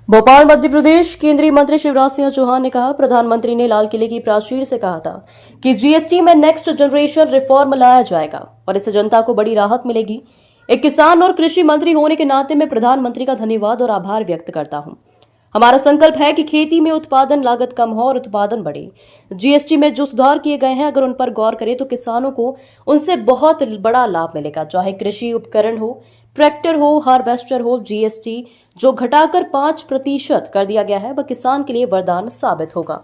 भोपाल मध्य प्रदेश केंद्रीय मंत्री शिवराज सिंह चौहान ने कहा, प्रधानमंत्री ने लाल किले की प्राचीर से कहा था कि जीएसटी में नेक्स्ट जनरेशन रिफॉर्म लाया जाएगा और इससे जनता को बड़ी राहत मिलेगी। एक किसान और कृषि मंत्री होने के नाते मैं प्रधानमंत्री का धन्यवाद और आभार व्यक्त करता हूं। हमारा संकल्प है कि खेती में उत्पादन लागत कम हो और उत्पादन बढ़े। जीएसटी में जो सुधार किए गए हैं, अगर उन पर गौर करें तो किसानों को उनसे बहुत बड़ा लाभ मिलेगा। चाहे कृषि उपकरण हो, ट्रैक्टर हो, हार्वेस्टर हो, जीएसटी जो घटाकर 5% कर दिया गया है, वह किसान के लिए वरदान साबित होगा।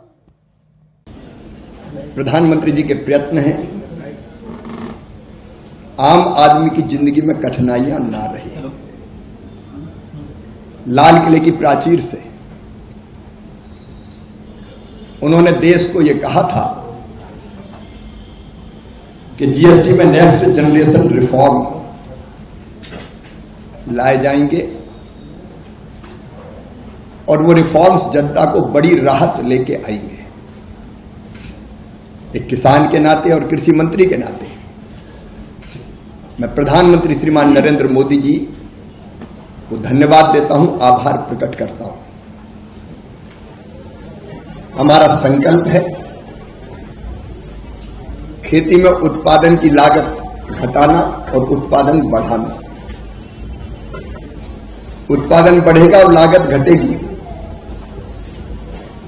प्रधानमंत्री जी के प्रयत्न हैं आम आदमी की जिंदगी में कठिनाइयां ना रहे। लाल किले की प्राचीर से उन्होंने देश को यह कहा था कि जीएसटी में नेक्स्ट जनरेशन रिफॉर्म लाए जाएंगे और वो रिफॉर्म्स जनता को बड़ी राहत लेके आएंगे। एक किसान के नाते और कृषि मंत्री के नाते मैं प्रधानमंत्री श्रीमान नरेंद्र मोदी जी को धन्यवाद देता हूं, आभार प्रकट करता हूं। हमारा संकल्प है खेती में उत्पादन की लागत घटाना और उत्पादन बढ़ाना। उत्पादन बढ़ेगा और लागत घटेगी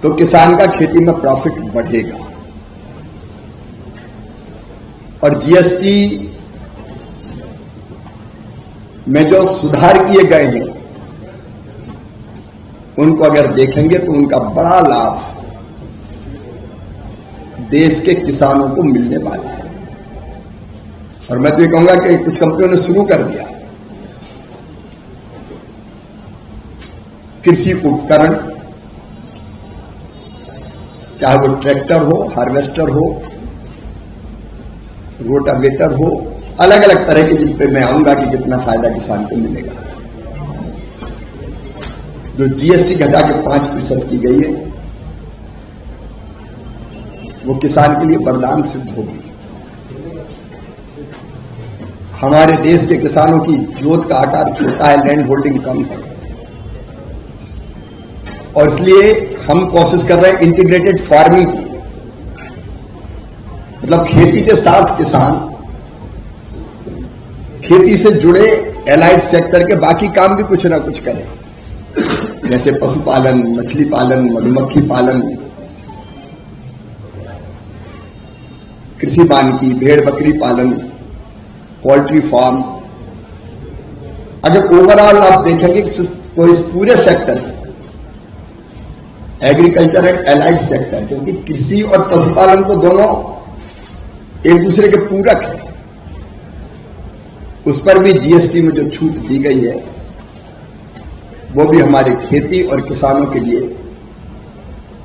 तो किसान का खेती में प्रॉफिट बढ़ेगा। और जीएसटी में जो सुधार किए गए हैं उनको अगर देखेंगे तो उनका बड़ा लाभ देश के किसानों को मिलने वाला है। और मैं तो ये कहूंगा कि कुछ कंपनियों ने शुरू कर दिया कृषि उपकरण, चाहे वो ट्रैक्टर हो, हार्वेस्टर हो, रोटावेटर हो, अलग अलग तरह के जिन पे मैं आऊंगा कि कितना फायदा किसान को मिलेगा। जो जीएसटी घटा के 5% की गई है वो किसान के लिए वरदान सिद्ध होगी। हमारे देश के किसानों की जोत का आकार छोटा है, लैंड होल्डिंग कम है और इसलिए हम कोशिश कर रहे हैं इंटीग्रेटेड फार्मिंग की, मतलब खेती के साथ किसान खेती से जुड़े एलाइड सेक्टर के बाकी काम भी कुछ ना कुछ करें, जैसे पशुपालन, मछली पालन, मधुमक्खी पालन, कृषि वानिकी, भेड़ बकरी पालन, पोल्ट्री फार्म। अगर ओवरऑल आप देखेंगे तो इस पूरे sector agriculture and allied sector, क्योंकि कृषि और पशुपालन तो दोनों एक दूसरे के पूरक है, उस पर भी जीएसटी में जो छूट दी गई है वो भी हमारे खेती और किसानों के लिए